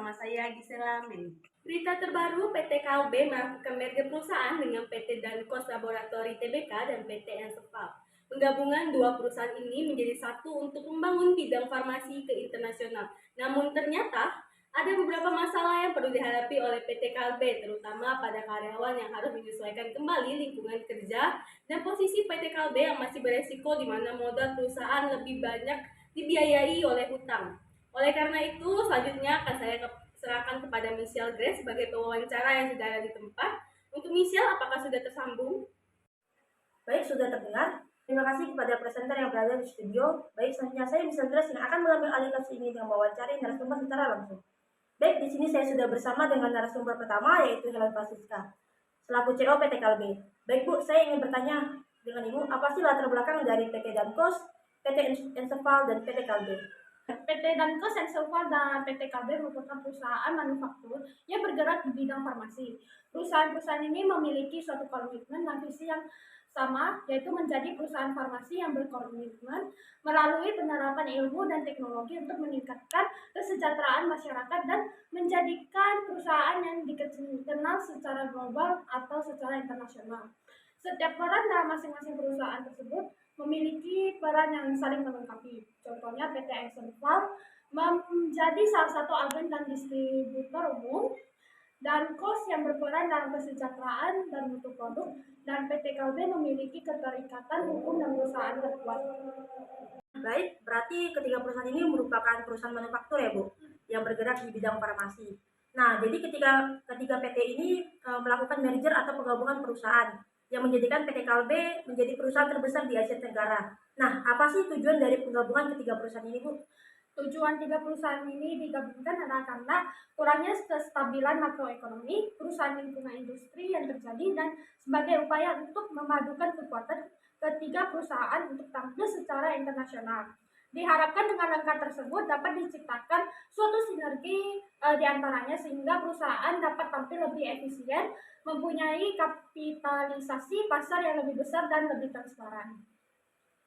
bersama saya Gisela Men. Berita terbaru, PT Kalbe melakukan merger perusahaan dengan PT Dankos Laboratori Tbk dan PT Ensepal. Penggabungan dua perusahaan ini menjadi satu untuk membangun bidang farmasi ke internasional. Namun ternyata ada beberapa masalah yang perlu dihadapi oleh PT Kalbe, terutama pada karyawan yang harus menyesuaikan kembali lingkungan kerja dan posisi PT Kalbe yang masih beresiko di mana modal perusahaan lebih banyak dibiayai oleh hutang. Oleh karena itu, selanjutnya akan saya serahkan kepada Michelle Grace sebagai pewawancara yang sudah ada di tempat. Untuk Michelle, apakah sudah tersambung? Baik, sudah terdengar. Terima kasih kepada presenter yang berada di studio. Baik, selanjutnya saya Michelle Grace yang akan mengambil alih kasus ini dengan mewawancari narasumber secara langsung. Baik, di sini saya sudah bersama dengan narasumber pertama, yaitu Helen Francisca, selaku CEO PT Kalbe. Baik Bu, saya ingin bertanya dengan Ibu, apa sih latar belakang dari PT Dankos, PT Ensepal, dan PT Kalbe? PT Dankos, Ensepal, dan PT Kalbe merupakan perusahaan manufaktur yang bergerak di bidang farmasi. Perusahaan-perusahaan ini memiliki suatu komitmen dan visi yang sama, yaitu menjadi perusahaan farmasi yang berkomitmen melalui penerapan ilmu dan teknologi untuk meningkatkan kesejahteraan masyarakat dan menjadikan perusahaan yang dikenal secara global atau secara internasional. Setiap peran dalam masing-masing perusahaan tersebut memiliki peran yang saling melengkapi. Contohnya PT Ensepal menjadi salah satu agen dan distributor umum, dan KOS yang berperan dalam kesejahteraan dan mutu produk, dan PT Kalbe memiliki keterikatan hukum dan perusahaan terkuat. Baik, berarti ketiga perusahaan ini merupakan perusahaan manufaktur ya Bu, yang bergerak di bidang farmasi. Nah, jadi ketika PT ini melakukan merger atau penggabungan perusahaan yang menjadikan PT Kalbe menjadi perusahaan terbesar di Asia Tenggara. Nah, apa sih tujuan dari penggabungan ketiga perusahaan ini Bu? Tujuan tiga perusahaan ini digabungkan adalah karena kurangnya kestabilan makroekonomi, perusahaan lingkungan industri yang terjadi, dan sebagai upaya untuk memadukan kekuatan ketiga perusahaan untuk tampil secara internasional. Diharapkan dengan langkah tersebut dapat diciptakan suatu sinergi di antaranya sehingga perusahaan dapat tampil lebih efisien, mempunyai kapitalisasi pasar yang lebih besar dan lebih transparan.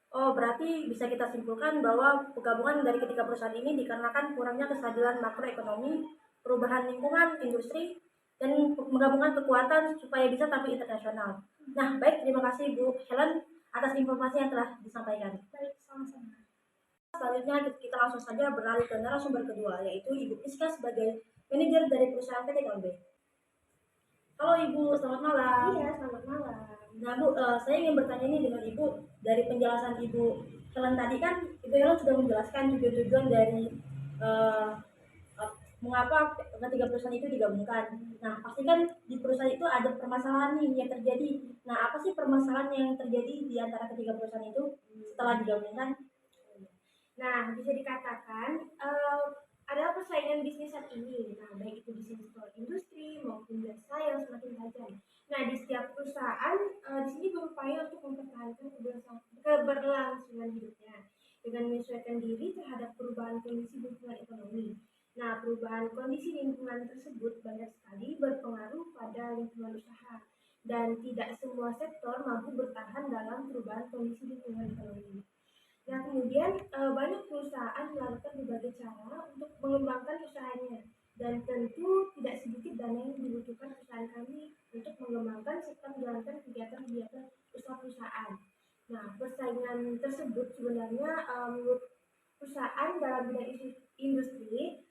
Oh, berarti bisa kita simpulkan bahwa penggabungan dari ketiga perusahaan ini dikarenakan kurangnya kestabilan makroekonomi, perubahan lingkungan, industri, dan penggabungan kekuatan supaya bisa tampil internasional. Nah, baik, terima kasih Bu Helen atas informasi yang telah disampaikan. Baik, sama-sama. Selanjutnya kita langsung saja beralih ke narasumber kedua, yaitu Ibu Iska sebagai manajer dari perusahaan PT Kalbe. Halo Ibu, selamat malam. Iya, selamat malam. Nah Bu, saya ingin bertanya ini dengan Ibu, dari penjelasan Ibu Helen tadi kan, Ibu Helen sudah menjelaskan tujuan-tujuan dari mengapa ketiga perusahaan itu digabungkan. Nah, pasti kan di perusahaan itu ada permasalahan nih yang terjadi. Nah, apa sih permasalahan yang terjadi di antara ketiga perusahaan itu setelah digabungkan? Nah, bisa dikatakan ada persaingan bisnis saat ini. Nah, baik itu di sektor industri maupun jasa yang semakin tajam. Nah, di setiap perusahaan di sini berupaya untuk mempertahankan keberlangsungan hidupnya dengan menyesuaikan diri terhadap perubahan kondisi lingkungan ekonomi. Nah, perubahan kondisi lingkungan tersebut banyak sekali berpengaruh pada lingkungan usaha, dan tidak semua sektor mampu bertahan dalam perubahan kondisi lingkungan ekonomi. Nah, kemudian banyak perusahaan melakukan berbagai cara untuk mengembangkan usahanya, dan tentu tidak sedikit dana yang dibutuhkan perusahaan kami untuk mengembangkan serta menjalankan kegiatan-kegiatan usaha perusahaan. Nah, persaingan tersebut sebenarnya menurut perusahaan dalam bidang industri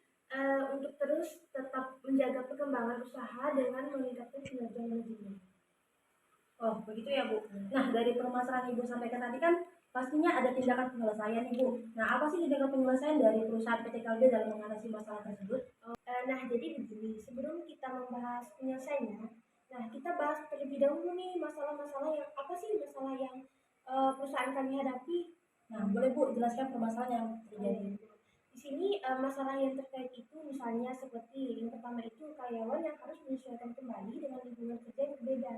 untuk terus tetap menjaga perkembangan usaha dengan meningkatkan kinerja manajemen. Oh, begitu ya Bu. Nah, dari permasalahan Ibu sampaikan tadi kan pastinya ada tindakan penyelesaian Ibu. Nah, apa sih tindakan penyelesaian dari perusahaan PT Kalbe dalam mengatasi masalah tersebut? Nah, jadi begini, sebelum kita membahas penyelesaiannya, nah kita bahas terlebih dahulu nih masalah-masalah yang apa sih masalah yang perusahaan kami hadapi. Nah, boleh Bu jelaskan permasalahan yang terjadi? Di sini masalah yang terkait itu misalnya seperti yang pertama itu karyawan yang harus menyesuaikan kembali dengan lingkungan kerja yang berbeda.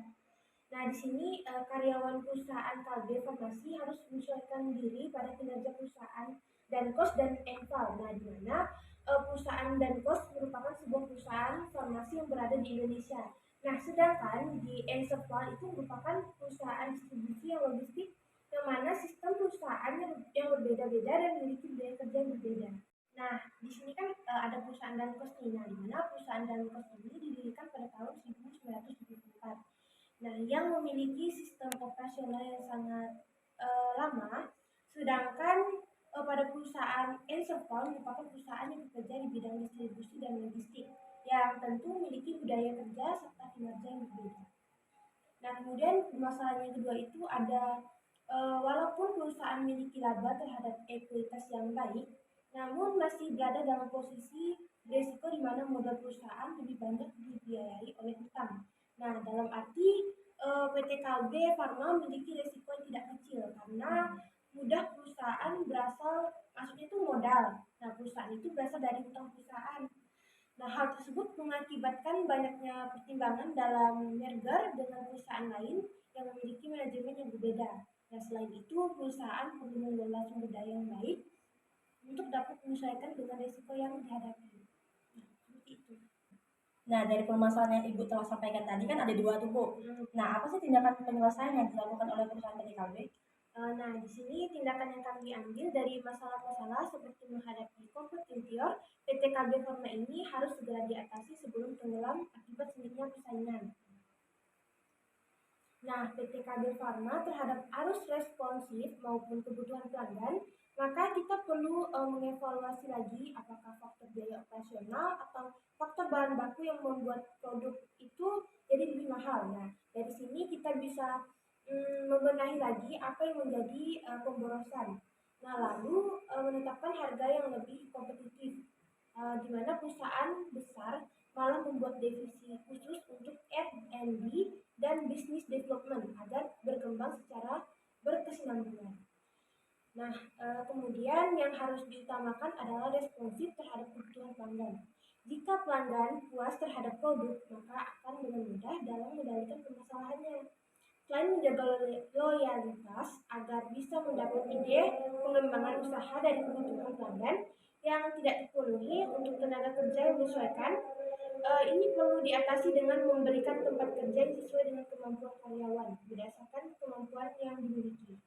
Nah, di sini karyawan perusahaan Kalbe Farmasi harus menyesuaikan diri pada kinerja perusahaan Dankos dan Enval. Nah, di mana perusahaan Dankos merupakan sebuah perusahaan farmasi yang berada di Indonesia. Nah, sedangkan di Enval itu merupakan perusahaan distribusi yang logistik yang mana sistem perusahaan yang berbeda-beda dan memiliki biaya kerja yang berbeda. Nah, di sini kan ada perusahaan Dankos nih. Nah, di memiliki sistem operasional yang sangat lama, sedangkan pada perusahaan Enserval merupakan perusahaan yang bekerja di bidang distribusi dan logistik yang tentu memiliki budaya kerja serta kinerja yang berbeda. Nah, kemudian masalah yang kedua itu ada walaupun perusahaan memiliki laba terhadap ekuitas yang baik, namun masih berada dalam posisi beresiko di mana modal perusahaan lebih banyak dibiayai oleh utang. Nah, dalam arti PT Kalbe Farma memiliki resiko yang tidak kecil karena mudah perusahaan berasal, maksudnya itu modal. Nah, perusahaan itu berasal dari utang perusahaan. Nah, hal tersebut mengakibatkan banyaknya pertimbangan dalam merger dengan perusahaan lain yang memiliki manajemen yang berbeda. Nah, selain itu, perusahaan perlu mengelola sumber daya yang baik untuk dapat menyesuaikan dengan risiko yang dihadapi. Nah, seperti itu. Nah, dari permasalahan yang Ibu telah sampaikan tadi kan ada dua tuh, Bu. Nah, apa sih tindakan penyelesaian yang dilakukan oleh perusahaan PT Kalbe? Nah, di sini tindakan yang kami ambil dari masalah-masalah seperti menghadapi konflik interior, PT Kalbe Farma ini harus segera diatasi sebelum tenggelam akibat sengitnya persaingan. Nah, PT Kalbe Farma terhadap arus responsif maupun kebutuhan pelanggan, maka kita perlu mengevaluasi lagi apakah faktor biaya operasional atau faktor bahan baku yang membuat produk itu jadi lebih mahal. Nah, dari sini kita bisa membenahi lagi apa yang menjadi pemborosan. Nah, lalu menetapkan harga yang lebih kompetitif, di mana perusahaan besar malah membuat divisi khusus untuk R&D dan business development agar berkembang secara berkesinambungan. Nah, kemudian yang harus diutamakan adalah responsif terhadap kebutuhan pelanggan. Jika pelanggan puas terhadap produk, maka akan dengan mudah dalam mengendalikan permasalahannya. Selain menjaga loyalitas agar bisa mendapat ide pengembangan usaha dari kebutuhan pelanggan yang tidak terpenuhi untuk tenaga kerja yang menyesuaikan, ini perlu diatasi dengan memberikan tempat kerja yang sesuai dengan kemampuan karyawan berdasarkan kemampuan yang dimiliki.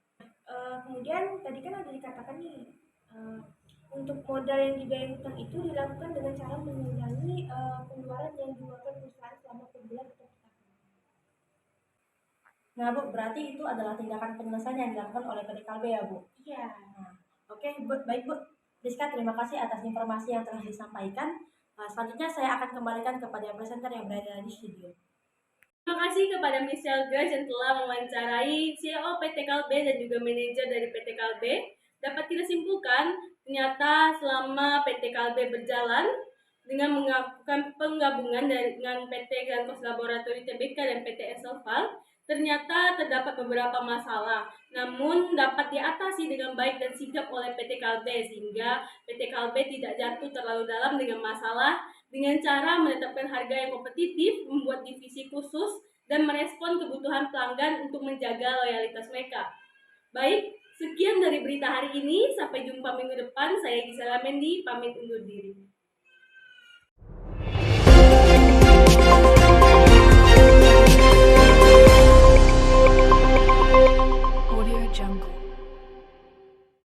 Kemudian tadi kan ada dikatakan nih, untuk modal yang dibayar utang itu dilakukan dengan cara mengurangi pengeluaran yang dikeluarkan perusahaan selama per bulan atau per tahun. Nah, Bu, berarti itu adalah tindakan penyelesaian yang dilakukan oleh PT Kalbe ya, Bu? Iya. Nah, oke, Bu. Baik, Bu. Rizka, terima kasih atas informasi yang telah disampaikan. Selanjutnya saya akan kembalikan kepada presenter yang berada di studio. Terima kasih kepada Michelle Grace yang telah mewawancarai CEO PT Kalbe dan juga manajer dari PT Kalbe. Dapat kita simpulkan, ternyata selama PT Kalbe berjalan dengan melakukan penggabungan dengan PT Grankos Laboratory Tbk dan PT Enserval, ternyata terdapat beberapa masalah, namun dapat diatasi dengan baik dan sigap oleh PT Kalbe sehingga PT Kalbe tidak jatuh terlalu dalam dengan masalah dengan cara menetapkan harga yang kompetitif, membuat divisi khusus, dan merespon kebutuhan pelanggan untuk menjaga loyalitas mereka. Baik, sekian dari berita hari ini. Sampai jumpa minggu depan. Saya Gisela Mendi, pamit undur diri.